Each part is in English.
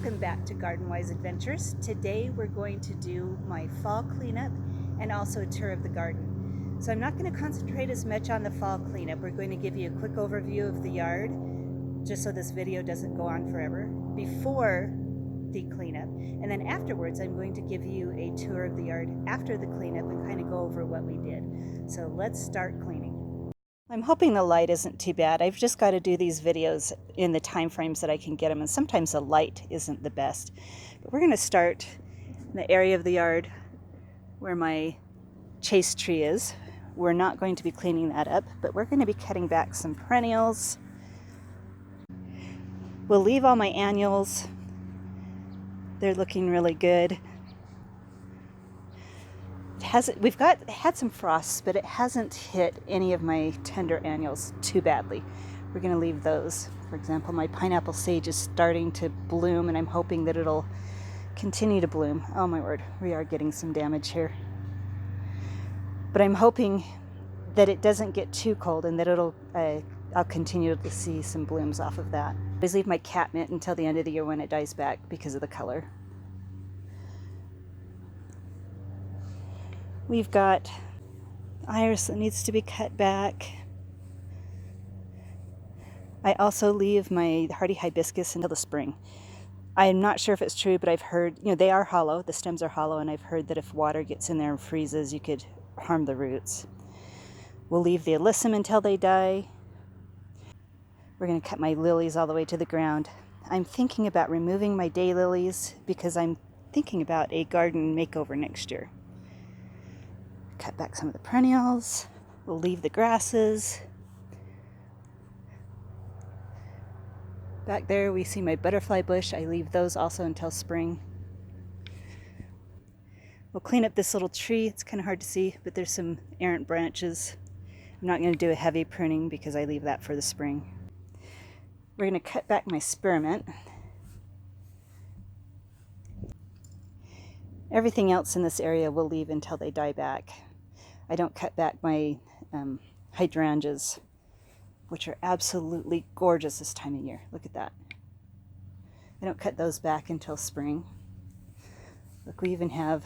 Welcome back to Garden Wise Adventures. Today we're going to do my fall cleanup and also a tour of the garden. So I'm not going to concentrate as much on the fall cleanup. We're going to give you a quick overview of the yard, just so this video doesn't go on forever, before the cleanup. And then afterwards I'm going to give you a tour of the yard after the cleanup and kind of go over what we did. So let's start cleaning. I'm hoping the light isn't too bad. I've just got to do these videos in the time frames that I can get them, and sometimes the light isn't the best. But we're going to start in the area of the yard where my chase tree is. We're not going to be cleaning that up, but we're going to be cutting back some perennials. We'll leave all my annuals. They're looking really good. We've had some frosts, but it hasn't hit any of my tender annuals too badly. We're going to leave those. For example, my pineapple sage is starting to bloom, and I'm hoping that it'll continue to bloom. Oh my word, we are getting some damage here. But I'm hoping that it doesn't get too cold and that I'll continue to see some blooms off of that. I always leave my catmint until the end of the year when it dies back because of the color. We've got iris that needs to be cut back. I also leave my hardy hibiscus until the spring. I'm not sure if it's true, but I've heard, they are hollow, the stems are hollow, and I've heard that if water gets in there and freezes, you could harm the roots. We'll leave the alyssum until they die. We're going to cut my lilies all the way to the ground. I'm thinking about removing my daylilies because I'm thinking about a garden makeover next year. Cut back some of the perennials. We'll leave the grasses. Back there we see my butterfly bush. I leave those also until spring. We'll clean up this little tree. It's kind of hard to see, but there's some errant branches. I'm not going to do a heavy pruning because I leave that for the spring. We're going to cut back my spearmint. Everything else in this area we'll leave until they die back. I don't cut back my hydrangeas, which are absolutely gorgeous this time of year. Look at that. I don't cut those back until spring. Look, we even have,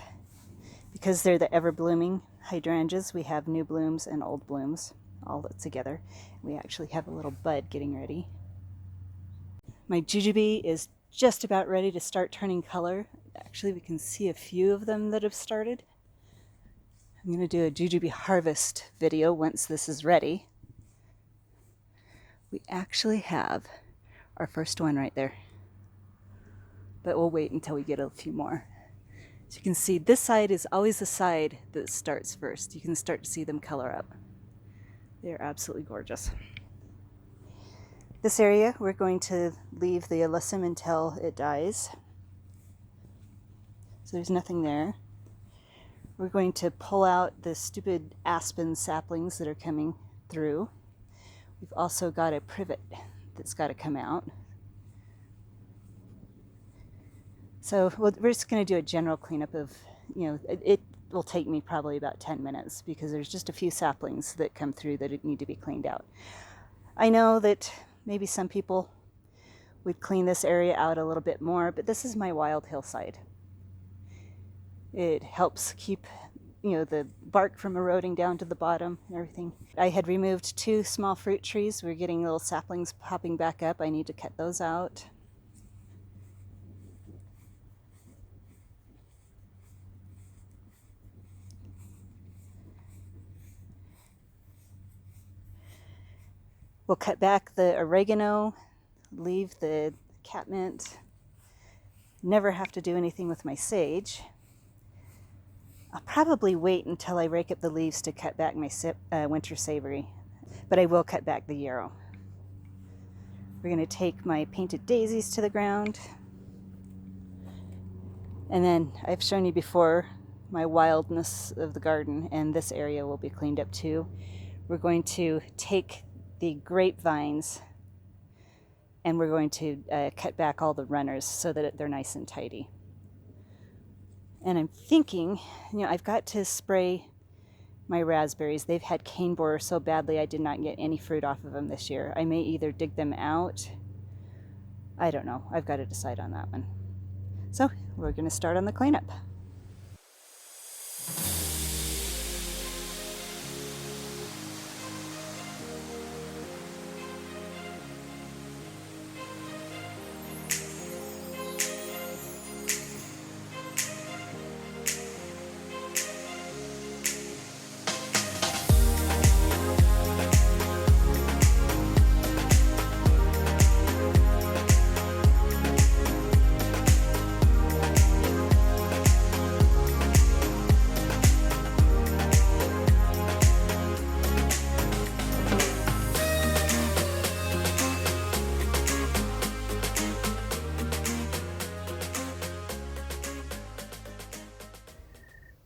because they're the ever-blooming hydrangeas, we have new blooms and old blooms all together. We actually have a little bud getting ready. My jujube is just about ready to start turning color. Actually, we can see a few of them that have started. I'm going to do a jujube harvest video once this is ready. We actually have our first one right there, but we'll wait until we get a few more. So you can see this side is always the side that starts first. You can start to see them color up. They're absolutely gorgeous. This area we're going to leave the alyssum until it dies. So there's nothing there. We're going to pull out the stupid aspen saplings that are coming through. We've also got a privet that's got to come out. So we're just going to do a general cleanup of, it will take me probably about 10 minutes because there's just a few saplings that come through that need to be cleaned out. I know that maybe some people would clean this area out a little bit more, but this is my wild hillside. It helps keep, the bark from eroding down to the bottom and everything. I had removed 2 small fruit trees. We're getting little saplings popping back up. I need to cut those out. We'll cut back the oregano, leave the catmint, never have to do anything with my sage. I'll probably wait until I rake up the leaves to cut back my winter savory, but I will cut back the yarrow. We're going to take my painted daisies to the ground. And then I've shown you before my wildness of the garden, and this area will be cleaned up too. We're going to take the grapevines and we're going to cut back all the runners so that they're nice and tidy. And I'm thinking, I've got to spray my raspberries. They've had cane borer so badly I did not get any fruit off of them this year. I may either dig them out. I don't know. I've got to decide on that one. So we're going to start on the cleanup.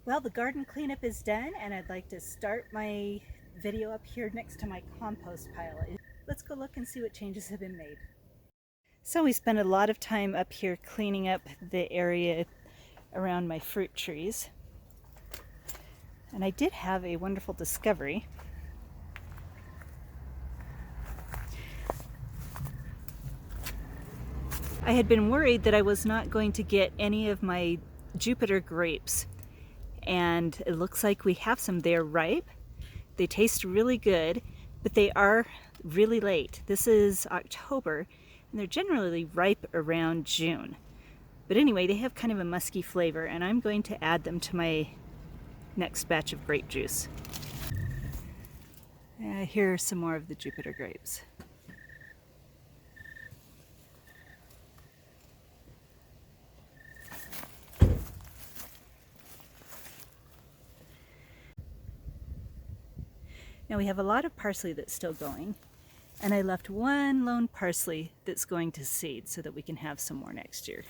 Well, the garden cleanup is done, and I'd like to start my video up here next to my compost pile. Let's go look and see what changes have been made. So we spent a lot of time up here cleaning up the area around my fruit trees. And I did have a wonderful discovery. I had been worried that I was not going to get any of my Jupiter grapes, and it looks like we have some. They're ripe. They taste really good, but they are really late. This is October, and they're generally ripe around June. But anyway, they have kind of a musky flavor, and I'm going to add them to my next batch of grape juice. Here are some more of the Jupiter grapes. Now we have a lot of parsley that's still going, and I left one lone parsley that's going to seed so that we can have some more next year.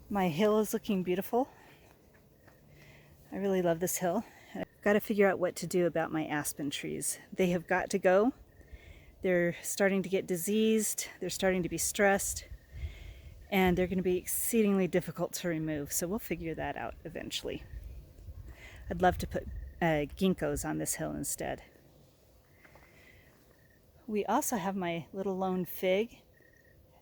My hill is looking beautiful. I really love this hill. I've got to figure out what to do about my aspen trees. They have got to go. They're starting to get diseased, they're starting to be stressed, and they're going to be exceedingly difficult to remove, so we'll figure that out eventually. I'd love to put ginkgos on this hill instead. We also have my little lone fig,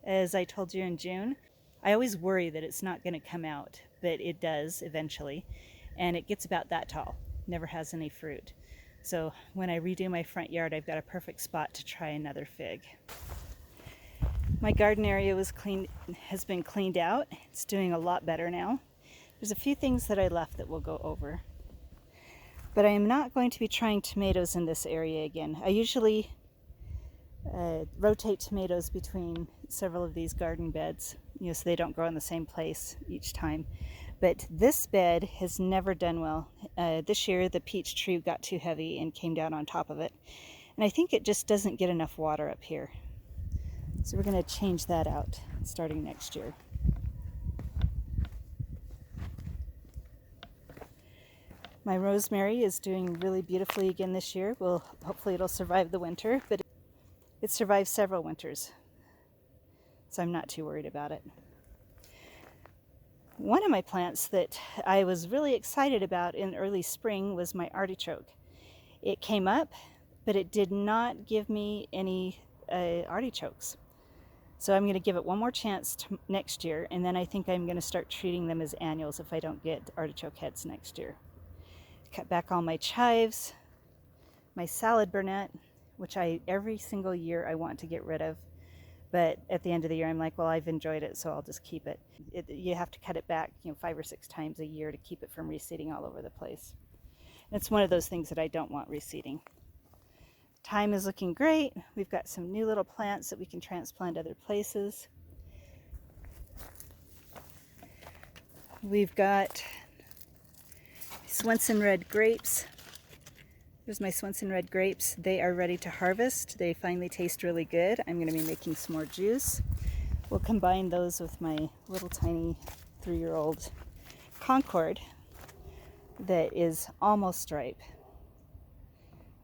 as I told you in June. I always worry that it's not going to come out, but it does eventually, and it gets about that tall, never has any fruit. So when I redo my front yard, I've got a perfect spot to try another fig. My garden area has been cleaned out. It's doing a lot better now. There's a few things that I left that we'll go over. But I am not going to be trying tomatoes in this area again. I usually rotate tomatoes between several of these garden beds, so they don't grow in the same place each time. But this bed has never done well. This year the peach tree got too heavy and came down on top of it. And I think it just doesn't get enough water up here. So we're going to change that out starting next year. My rosemary is doing really beautifully again this year. Hopefully it'll survive the winter, but it survived several winters, so I'm not too worried about it. One of my plants that I was really excited about in early spring was my artichoke. It came up, but it did not give me any artichokes. So I'm going to give it one more chance next year, and then I think I'm going to start treating them as annuals if I don't get artichoke heads next year. Cut back all my chives, my salad burnet, which every single year I want to get rid of. But at the end of the year, I'm like, well, I've enjoyed it, so I'll just keep it. You have to cut it back 5 or 6 times a year to keep it from reseeding all over the place. And it's one of those things that I don't want reseeding. Thyme is looking great. We've got some new little plants that we can transplant other places. We've got Swenson red grapes. Here's my Swenson red grapes. They are ready to harvest. They finally taste really good. I'm going to be making some more juice. We'll combine those with my little tiny 3-year-old Concord that is almost ripe.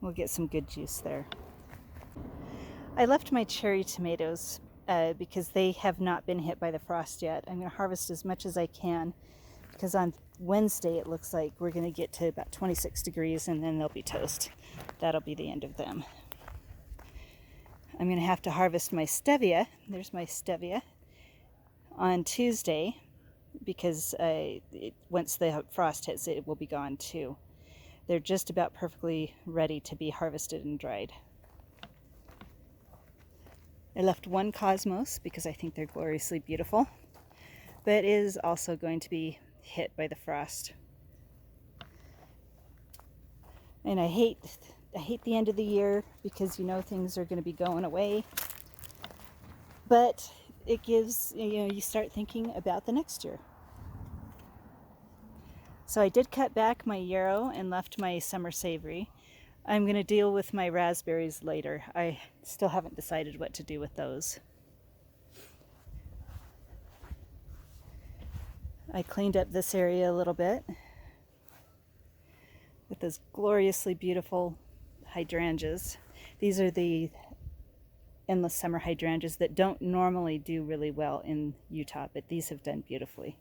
We'll get some good juice there. I left my cherry tomatoes because they have not been hit by the frost yet. I'm going to harvest as much as I can because on Wednesday it looks like we're going to get to about 26 degrees and then they'll be toast. That'll be the end of them. I'm going to have to harvest my stevia. There's my stevia on Tuesday. because once the frost hits, it will be gone too. They're just about perfectly ready to be harvested and dried. I left one cosmos because I think they're gloriously beautiful, but it is also going to be hit by the frost. And I hate the end of the year because you know things are going to be going away. But it gives, you start thinking about the next year. So I did cut back my yarrow and left my summer savory. I'm going to deal with my raspberries later. I still haven't decided what to do with those. I cleaned up this area a little bit with those gloriously beautiful hydrangeas. These are the endless summer hydrangeas that don't normally do really well in Utah, but these have done beautifully.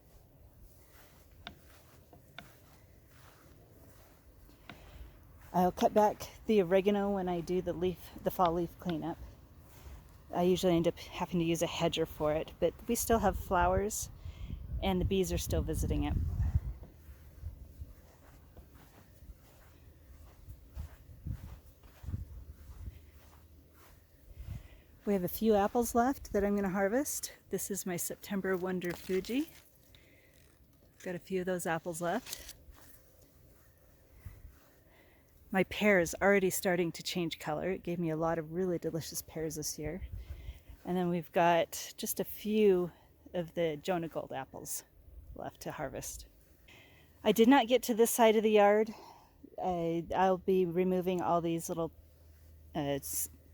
I'll cut back the oregano when I do the fall leaf cleanup. I usually end up having to use a hedger for it, but we still have flowers and the bees are still visiting it. We have a few apples left that I'm going to harvest. This is my September Wonder Fuji. Got a few of those apples left. My pear is already starting to change color. It gave me a lot of really delicious pears this year. And then we've got just a few of the Jonah Gold apples left to harvest. I did not get to this side of the yard. I'll be removing all these little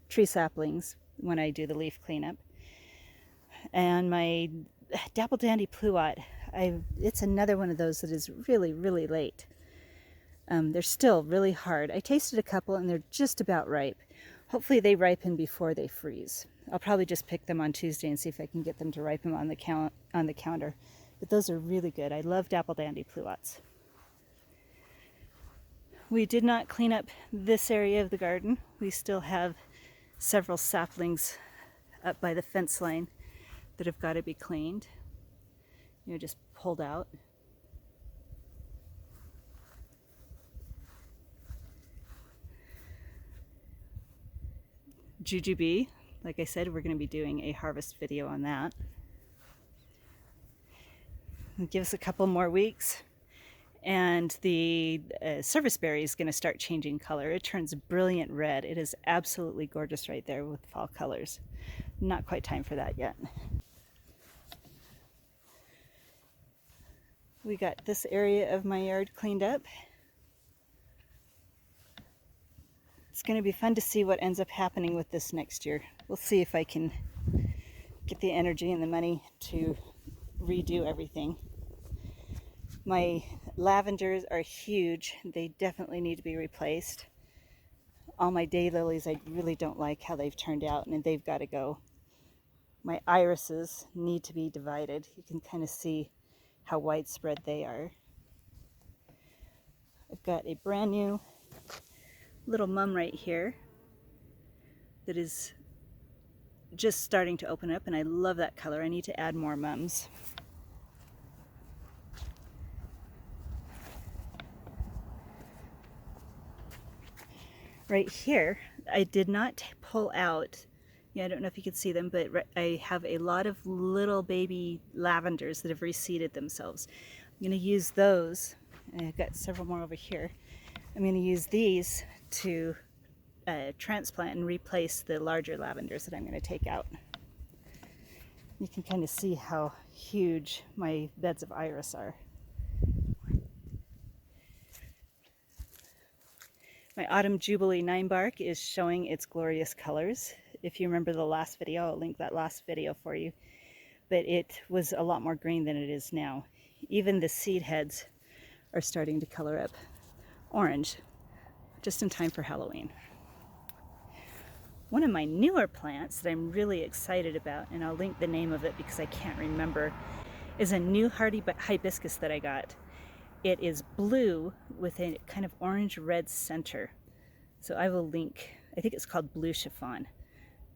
tree saplings when I do the leaf cleanup. And my Dapple Dandy Pluot, it's another one of those that is really, really late. They're still really hard. I tasted a couple and they're just about ripe. Hopefully they ripen before they freeze. I'll probably just pick them on Tuesday and see if I can get them to ripen on the counter. But those are really good. I love Dapple Dandy Pluots. We did not clean up this area of the garden. We still have several saplings up by the fence line that have got to be cleaned. Just pulled out. Jujube, like I said, we're going to be doing a harvest video on that. Give us a couple more weeks and the service berry is going to start changing color. It turns brilliant red. It is absolutely gorgeous right there with fall colors. Not quite time for that yet. We got this area of my yard cleaned up. It's going to be fun to see what ends up happening with this next year. We'll see if I can get the energy and the money to redo everything. My lavenders are huge. They definitely need to be replaced. All my daylilies, I really don't like how they've turned out and they've got to go. My irises need to be divided. You can kind of see how widespread they are. I've got a brand new little mum right here that is just starting to open up and I love that color. I need to add more mums. Right here, I did not pull out, I don't know if you can see them, but I have a lot of little baby lavenders that have reseeded themselves. I'm going to use those, and I've got several more over here. I'm going to use these to transplant and replace the larger lavenders that I'm going to take out. You can kind of see how huge my beds of iris are. My Autumn Jubilee 9-bark is showing its glorious colors. If you remember the last video, I'll link that last video for you. But it was a lot more green than it is now. Even the seed heads are starting to color up orange, just in time for Halloween. One of my newer plants that I'm really excited about, and I'll link the name of it because I can't remember, is a new hardy hibiscus that I got. It is blue with a kind of orange-red center. So I will link, I think it's called Blue Chiffon.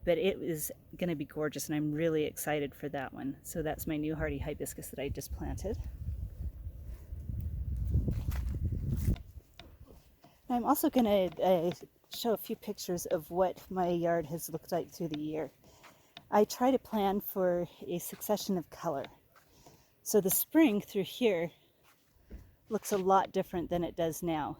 but it is going to be gorgeous, and I'm really excited for that one. So that's my new hardy hibiscus that I just planted. I'm also going to show a few pictures of what my yard has looked like through the year. I try to plan for a succession of color. So the spring through here looks a lot different than it does now.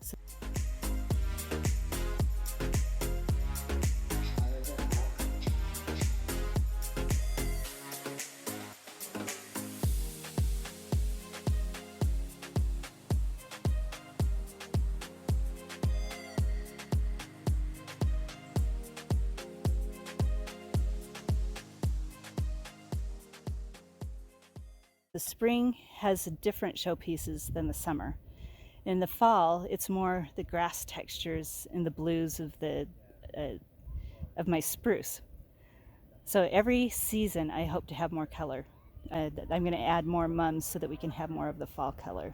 The spring has different showpieces than the summer. In the fall, it's more the grass textures and the blues of my spruce. So every season, I hope to have more color. I'm going to add more mums so that we can have more of the fall color.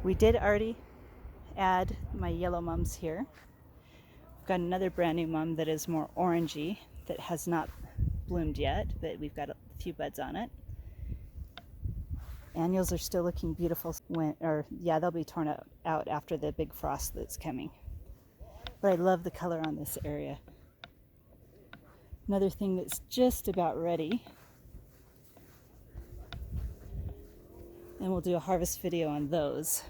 We did already add my yellow mums here. We've got another brand new mum that is more orangey that has not bloomed yet, but we've got a few buds on it. Annuals are still looking beautiful they'll be torn out after the big frost that's coming. But I love the color on this area. Another thing that's just about ready, and we'll do a harvest video on those,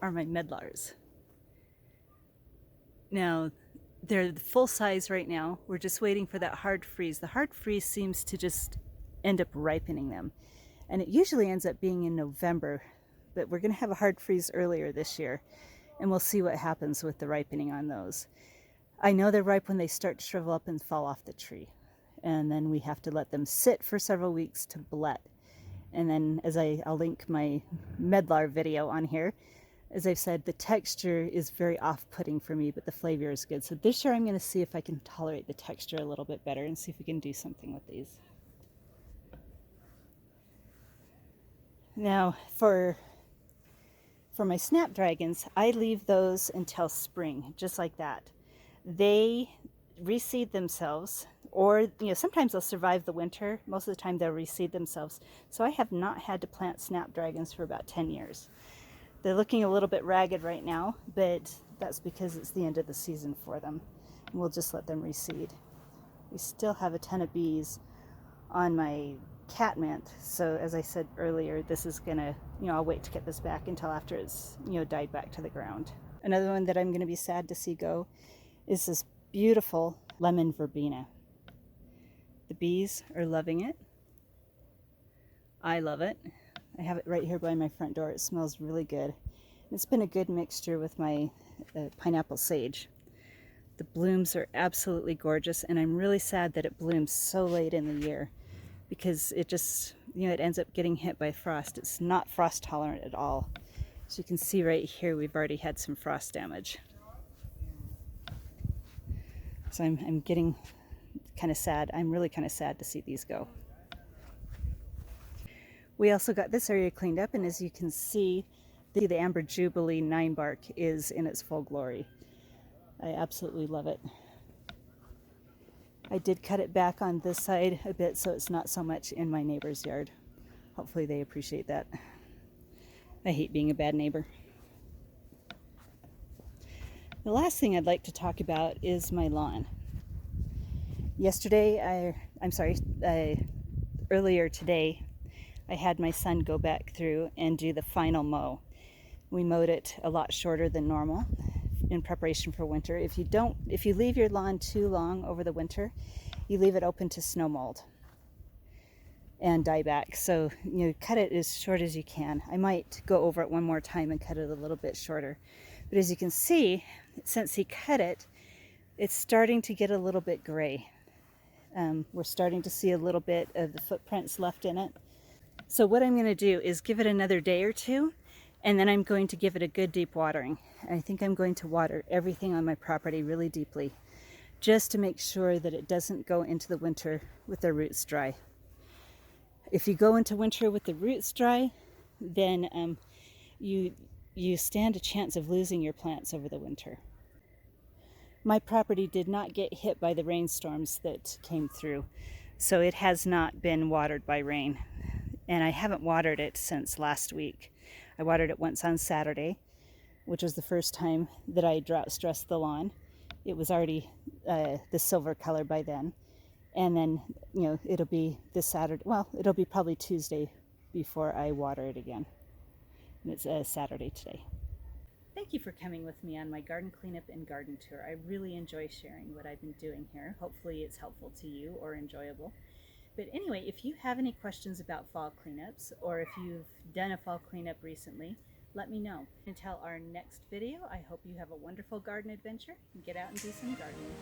are my medlars. Now, they're full size right now. We're just waiting for that hard freeze. The hard freeze seems to just end up ripening them. And it usually ends up being in November, but we're going to have a hard freeze earlier this year, and we'll see what happens with the ripening on those. I know they're ripe when they start to shrivel up and fall off the tree, and then we have to let them sit for several weeks to blet. And then, I'll link my medlar video on here. As I've said, the texture is very off-putting for me, but the flavor is good. So this year I'm going to see if I can tolerate the texture a little bit better and see if we can do something with these. Now, for my snapdragons, I leave those until spring, just like that. They reseed themselves, or sometimes they'll survive the winter. Most of the time they'll reseed themselves. So I have not had to plant snapdragons for about 10 years. They're looking a little bit ragged right now, but that's because it's the end of the season for them. And we'll just let them reseed. We still have a ton of bees on my catmint, so as I said earlier, this is gonna, I'll wait to get this back until after it's, died back to the ground. Another one that I'm gonna be sad to see go is this beautiful lemon verbena. The bees are loving it. I love it. I have it right here by my front door. It smells really good. It's been a good mixture with my pineapple sage. The blooms are absolutely gorgeous, and I'm really sad that it blooms so late in the year, because it just, it ends up getting hit by frost. It's not frost tolerant at all. So you can see right here, we've already had some frost damage. So I'm getting kind of sad. I'm really kind of sad to see these go. We also got this area cleaned up, and as you can see, the Amber Jubilee 9-bark is in its full glory. I absolutely love it. I did cut it back on this side a bit so it's not so much in my neighbor's yard. Hopefully they appreciate that. I hate being a bad neighbor. The last thing I'd like to talk about is my lawn. Earlier today, I had my son go back through and do the final mow. We mowed it a lot shorter than normal in preparation for winter. If you leave your lawn too long over the winter, you leave it open to snow mold and dieback. So cut it as short as you can. I might go over it one more time and cut it a little bit shorter. But as you can see, since he cut it, it's starting to get a little bit gray. We're starting to see a little bit of the footprints left in it. So what I'm going to do is give it another day or two, and then I'm going to give it a good deep watering. I think I'm going to water everything on my property really deeply, just to make sure that it doesn't go into the winter with the roots dry. If you go into winter with the roots dry, then you stand a chance of losing your plants over the winter. My property did not get hit by the rainstorms that came through, so it has not been watered by rain. And I haven't watered it since last week. I watered it once on Saturday, which was the first time that I drought stressed the lawn. It was already the silver color by then. And then, it'll be this Saturday. Well, it'll be probably Tuesday before I water it again. And it's Saturday today. Thank you for coming with me on my garden cleanup and garden tour. I really enjoy sharing what I've been doing here. Hopefully it's helpful to you or enjoyable. But anyway, if you have any questions about fall cleanups, or if you've done a fall cleanup recently, let me know. Until our next video, I hope you have a wonderful garden adventure and get out and do some gardening.